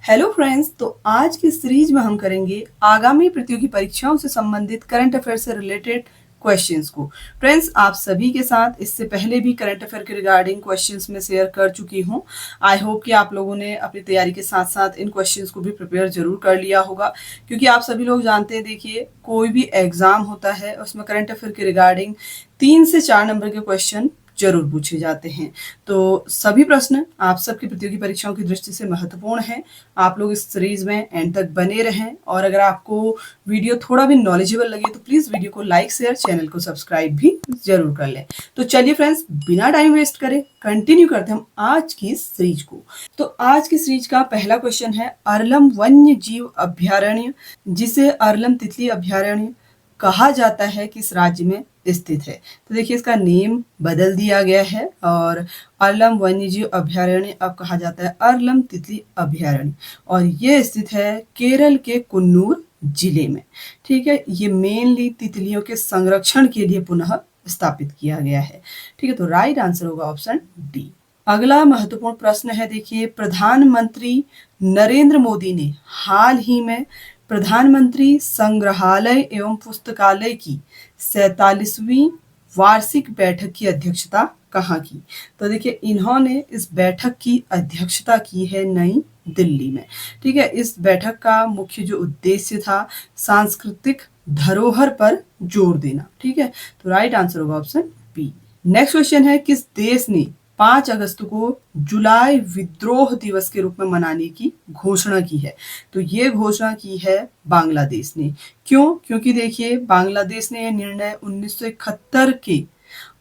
Hello friends, तो आज की सीरीज में हम करेंगे आगामी प्रतियोगी परीक्षाओं से संबंधित करंट अफेयर से रिलेटेड क्वेश्चंस को। फ्रेंड्स, आप सभी के साथ इससे पहले भी करंट अफेयर के रिगार्डिंग क्वेश्चंस में शेयर कर चुकी हूं। आई होप कि आप लोगों ने अपनी तैयारी के साथ साथ इन क्वेश्चंस को भी प्रिपेयर जरूर कर लिया होगा, क्योंकि आप सभी लोग जानते हैं, देखिए कोई भी एग्जाम होता है उसमें करंट अफेयर के रिगार्डिंग 3 से 4 नंबर के क्वेश्चन जरूर पूछे जाते हैं। तो सभी प्रश्न आप सबकी प्रतियोगी परीक्षाओं की दृष्टि से महत्वपूर्ण हैं। आप लोग इस सीरीज में एंड तक बने रहें, और अगर आपको वीडियो थोड़ा भी नॉलेजेबल लगे तो प्लीज वीडियो को लाइक शेयर, चैनल को सब्सक्राइब भी जरूर कर लें। तो चलिए फ्रेंड्स, बिना टाइम वेस्ट करे कंटिन्यू करते हैं हम आज की सीरीज को। तो आज की सीरीज का पहला क्वेश्चन है, अरलम वन्य जीव अभ्यारण्य, जिसे अरलम तितली अभ्यारण्य कहा जाता है, किस राज्य में स्थित है। तो देखिए इसका नेम बदल दिया गया है और अरलम वन्यजीव अभ्यारण्य अब कहा जाता है अरलम तितली अभ्यारण्य, और ये स्थित है केरल के कुन्नूर जिले में। ठीक है, ये मेनली तितलियों के संरक्षण के लिए पुनः स्थापित किया गया है। ठीक है, तो राइट आंसर होगा ऑप्शन डी। अगला महत्वपूर्ण प्रश्न है, देखिए प्रधानमंत्री नरेंद्र मोदी ने हाल ही में प्रधानमंत्री संग्रहालय एवं पुस्तकालय की 47वीं वार्षिक बैठक की अध्यक्षता कहाँ की। तो देखिए इन्होंने इस बैठक की अध्यक्षता की है नई दिल्ली में। ठीक है, इस बैठक का मुख्य जो उद्देश्य था, सांस्कृतिक धरोहर पर जोर देना। ठीक है, तो राइट आंसर होगा ऑप्शन बी। नेक्स्ट क्वेश्चन है, किस देश ने 5 अगस्त को जुलाई विद्रोह दिवस के रूप में मनाने की घोषणा की है। तो ये घोषणा की है बांग्लादेश ने। क्यों? क्योंकि देखिए बांग्लादेश ने यह निर्णय 1971 के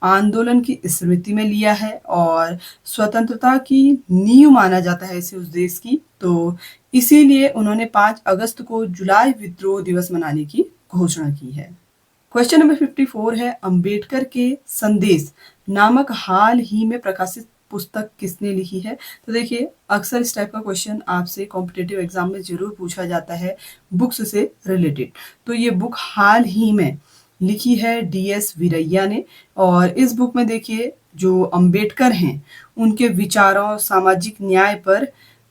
आंदोलन की स्मृति में लिया है और स्वतंत्रता की नींव माना जाता है इसे उस देश की। तो इसीलिए उन्होंने 5 अगस्त को जुलाई विद्रोह दिवस मनाने की घोषणा की है। क्वेश्चन नंबर 54 है, अंबेडकर के संदेश नामक हाल ही में प्रकाशित पुस्तक किसने लिखी है। तो देखिए अक्सर इस टाइप का क्वेश्चन आपसे कॉम्पिटिटिव एग्जाम में जरूर पूछा जाता है बुक्स से रिलेटेड। तो ये बुक हाल ही में लिखी है DS वीरैया ने, और इस बुक में देखिए जो अंबेडकर हैं उनके विचारों, सामाजिक न्याय पर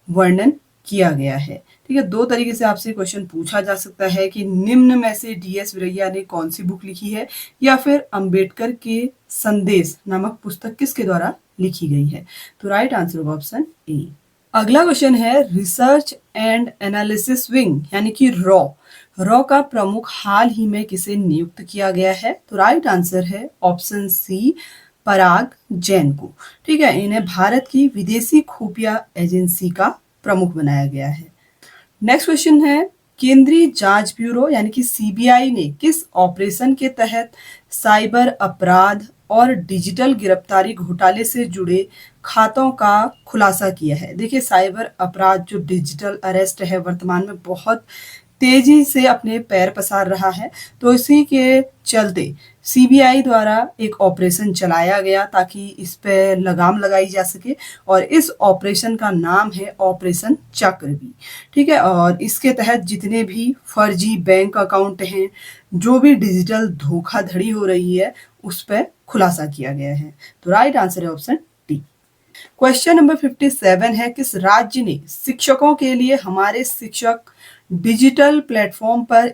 वर्णन किया गया है। ठीक है, 2 तरीके से आपसे क्वेश्चन पूछा जा सकता है कि निम्न में से DS वीरैया ने कौन सी बुक लिखी है, या फिर अंबेडकर के संदेश नामक पुस्तक किसके द्वारा लिखी गई है। तो राइट आंसर होगा ऑप्शन ए। अगला क्वेश्चन है, रिसर्च एंड एनालिसिस विंग यानी कि रॉ का प्रमुख हाल ही में किसे नियुक्त किया गया है। तो राइट आंसर है ऑप्शन सी, पराग जैन को। ठीक है, इन्हें भारत की विदेशी खुफिया एजेंसी का प्रमुख बनाया गया है। नेक्स्ट क्वेश्चन है, केंद्रीय जांच ब्यूरो यानी कि CBI ने किस ऑपरेशन के तहत साइबर अपराध और डिजिटल गिरफ्तारी घोटाले से जुड़े खातों का खुलासा किया है। देखिए साइबर अपराध जो डिजिटल अरेस्ट है वर्तमान में बहुत तेजी से अपने पैर पसार रहा है, तो इसी के चलते CBI द्वारा एक ऑपरेशन चलाया गया ताकि इस पे लगाम लगाई जा सके, और इस ऑपरेशन का नाम है ऑपरेशन चक्रव्यूह। ठीक है, और इसके तहत जितने भी फर्जी बैंक अकाउंट हैं, जो भी डिजिटल धोखाधड़ी हो रही है, उस पर खुलासा किया गया है। तो राइट आंसर है ऑप्शन डी। क्वेश्चन नंबर 57 है, किस राज्य ने शिक्षकों के लिए हमारे शिक्षक डिजिटल प्लेटफॉर्म पर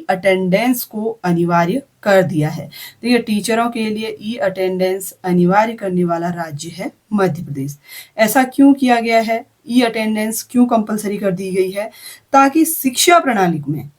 अटेंडेंस को अनिवार्य कर दिया है। देखिए टीचरों के लिए अटेंडेंस अनिवार्य करने वाला राज्य है मध्य प्रदेश। ऐसा क्यों किया गया है, अटेंडेंस क्यों कंपलसरी कर दी गई है, ताकि शिक्षा प्रणाली में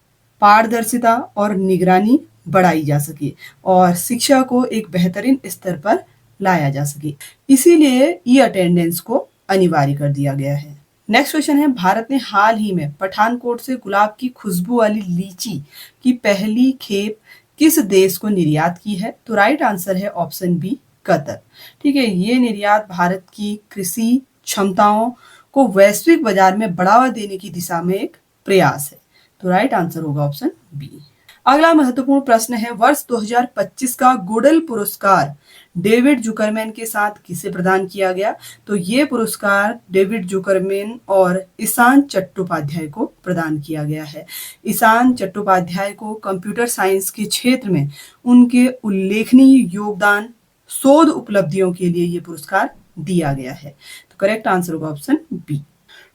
पारदर्शिता और निगरानी बढ़ाई जा सके और शिक्षा को एक बेहतरीन स्तर पर लाया जा सके, इसीलिए अटेंडेंस को अनिवार्य कर दिया गया है। नेक्स्ट क्वेश्चन है, भारत ने हाल ही में पठानकोट से गुलाब की खुशबू वाली लीची की पहली खेप किस देश को निर्यात की है। तो राइट आंसर है ऑप्शन बी, कतर। ठीक है, ये निर्यात भारत की कृषि क्षमताओं को वैश्विक बाजार में बढ़ावा देने की दिशा में एक प्रयास है। तो राइट आंसर होगा ऑप्शन बी। अगला महत्वपूर्ण प्रश्न है, वर्ष 2025 का गुडल पुरस्कार डेविड जुकरमैन के साथ किसे प्रदान किया गया। तो ये पुरस्कार डेविड जुकरमैन और ईशान चट्टोपाध्याय को प्रदान किया गया है। ईशान चट्टोपाध्याय को कंप्यूटर साइंस के क्षेत्र में उनके उल्लेखनीय योगदान, शोध उपलब्धियों के लिए ये पुरस्कार दिया गया है। तो करेक्ट आंसर होगा ऑप्शन बी।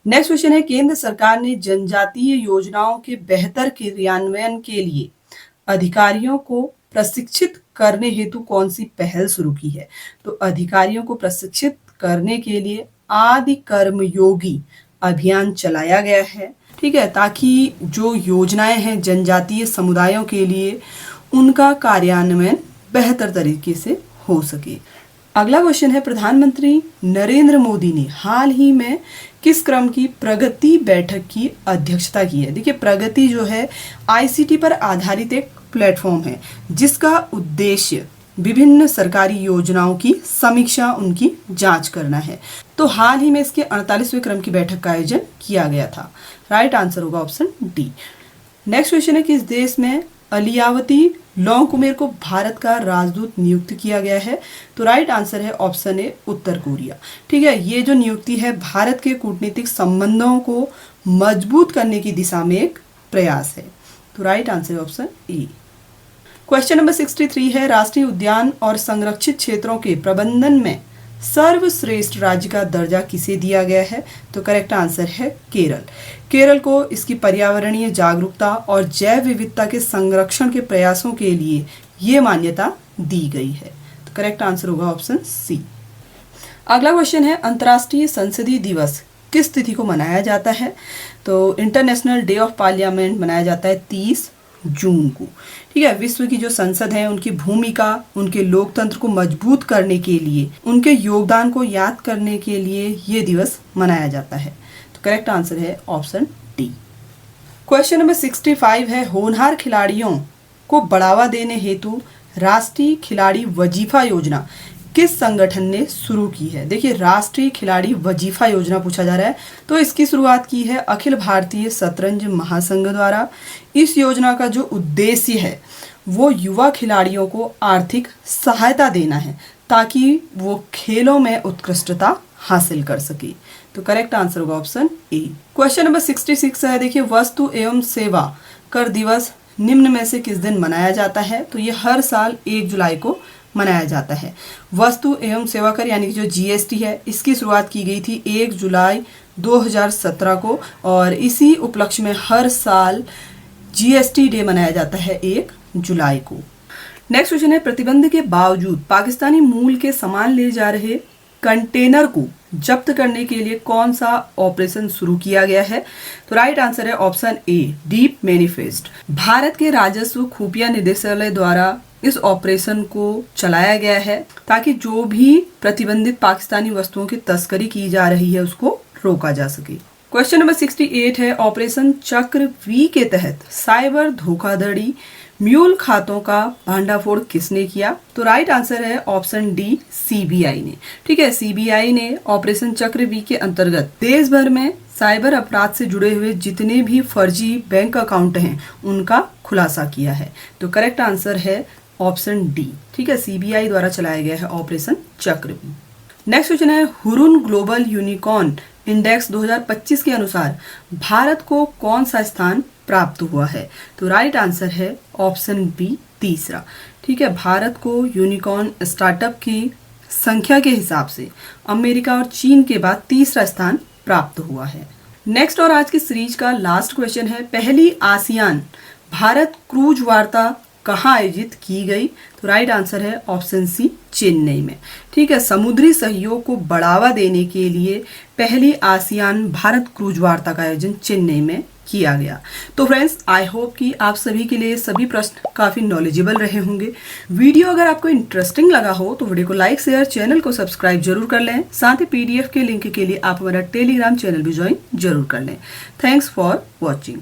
नेक्स्ट क्वेश्चन है, केंद्र सरकार ने जनजातीय योजनाओं के बेहतर क्रियान्वयन के लिए अधिकारियों को प्रशिक्षित करने हेतु कौन सी पहल शुरू की है? तो अधिकारियों को प्रशिक्षित करने के लिए आदि कर्मयोगी अभियान चलाया गया है, ठीक है, ताकि जो योजनाएं हैं जनजातीय समुदायों के लिए उनका कार्यान्वयन बेहतर तरीके से हो सके। अगला क्वेश्चन है, प्रधानमंत्री नरेंद्र मोदी ने हाल ही में किस क्रम की प्रगति बैठक की अध्यक्षता की है? देखिए, प्रगति जो है आईसीटी पर आधारित एक प्लेटफॉर्म है जिसका उद्देश्य विभिन्न सरकारी योजनाओं की समीक्षा, उनकी जांच करना है। तो हाल ही में इसके 48वें क्रम की बैठक का आयोजन किया गया था। राइट आंसर होगा ऑप्शन डी। नेक्स्ट क्वेश्चन है, किस देश में अलियावती लौंगकुमेर को भारत का राजदूत नियुक्त किया गया है? तो राइट आंसर है ऑप्शन ए, उत्तर कोरिया। ठीक है, ये जो नियुक्ति है भारत के कूटनीतिक संबंधों को मजबूत करने की दिशा में एक प्रयास है। तो राइट आंसर है ऑप्शन ए। क्वेश्चन नंबर 63 है, राष्ट्रीय उद्यान और संरक्षित क्षेत्रों के प्रबंधन में सर्वश्रेष्ठ राज्य का दर्जा किसे दिया गया है? तो करेक्ट आंसर है केरल। केरल को इसकी पर्यावरणीय जागरूकता और जैव विविधता के संरक्षण के प्रयासों के लिए ये मान्यता दी गई है। तो करेक्ट आंसर होगा ऑप्शन सी। अगला क्वेश्चन है, अंतर्राष्ट्रीय संसदीय दिवस किस तिथि को मनाया जाता है? तो इंटरनेशनल डे ऑफ पार्लियामेंट मनाया जाता है 30 जून को। ठीक है, विश्व की जो संसद है उनकी भूमिका, उनके लोकतंत्र को मजबूत करने के लिए, उनके योगदान को याद करने के लिए ये दिवस मनाया जाता है। तो करेक्ट आंसर है ऑप्शन डी। क्वेश्चन नंबर 65 है, होनहार खिलाड़ियों को बढ़ावा देने हेतु राष्ट्रीय खिलाड़ी वजीफा योजना किस संगठन ने शुरू की है? देखिए, राष्ट्रीय खिलाड़ी वजीफा योजना पूछा जा रहा है, तो इसकी शुरुआत की है अखिल भारतीय शतरंज महासंघ द्वारा। इस योजना का जो उद्देश्य है वो युवा खिलाड़ियों को आर्थिक सहायता देना है ताकि वो खेलों में उत्कृष्टता हासिल कर सके। तो करेक्ट आंसर होगा ऑप्शन ए। क्वेश्चन नंबर 66 है, देखिए, वस्तु एवं सेवा कर दिवस निम्न में से किस दिन मनाया जाता है? तो ये हर साल 1 जुलाई को मनाया जाता है। वस्तु एवं सेवा कर यानी कि जो जीएसटी है इसकी शुरुआत की गई थी 1 जुलाई 2017 को और इसी उपलक्ष्य में हर साल जीएसटी डे मनाया जाता है 1 जुलाई को। नेक्स्ट क्वेश्चन है, प्रतिबंध के बावजूद पाकिस्तानी मूल के सामान ले जा रहे कंटेनर को जब्त करने के लिए कौन सा ऑपरेशन शुरू किया गया है? तो राइट आंसर है option A, deep manifest. Bharat के राजस्व खुफिया निदेशालय द्वारा इस ऑपरेशन को चलाया गया है ताकि जो भी प्रतिबंधित पाकिस्तानी वस्तुओं की तस्करी की जा रही है उसको रोका जा सके। क्वेश्चन नंबर 68 है, ऑपरेशन चक्र वी के तहत साइबर धोखाधड़ी म्यूल खातों का भांडाफोड़ किसने किया? तो राइट आंसर है ऑप्शन डी, सीबीआई ने। ठीक है, सीबीआई ने ऑपरेशन चक्र वी के अंतर्गत देश भर में साइबर अपराध से जुड़े हुए जितने भी फर्जी बैंक अकाउंट हैं उनका खुलासा किया है। तो करेक्ट आंसर है ऑप्शन डी। ठीक है, सीबीआई द्वारा चलाया गया है ऑपरेशन चक्रव्यूह। नेक्स्ट क्वेश्चन है, हुरुन ग्लोबल यूनिकॉर्न इंडेक्स 2025 के अनुसार भारत को कौन सा स्थान प्राप्त हुआ है? तो राइट आंसर है ऑप्शन बी, तीसरा। ठीक है, भारत को यूनिकॉर्न स्टार्टअप की संख्या के हिसाब से अमेरिका और चीन के बाद तीसरा स्थान प्राप्त हुआ है। नेक्स्ट और आज की सीरीज का लास्ट क्वेश्चन है, पहली आसियान भारत क्रूज वार्ता कहाँ आयोजित की गई? तो राइट आंसर है ऑप्शन सी, चेन्नई में। ठीक है, समुद्री सहयोग को बढ़ावा देने के लिए पहली आसियान भारत क्रूज वार्ता का आयोजन चेन्नई में किया गया। तो फ्रेंड्स, आई होप कि आप सभी के लिए सभी प्रश्न काफी नॉलेजेबल रहे होंगे। वीडियो अगर आपको इंटरेस्टिंग लगा हो तो वीडियो को लाइक, शेयर, चैनल को सब्सक्राइब जरूर कर लें। साथ ही पीडीएफ के लिंक के लिए आप हमारा टेलीग्राम चैनल भी ज्वाइन जरूर कर लें। Thanks for watching.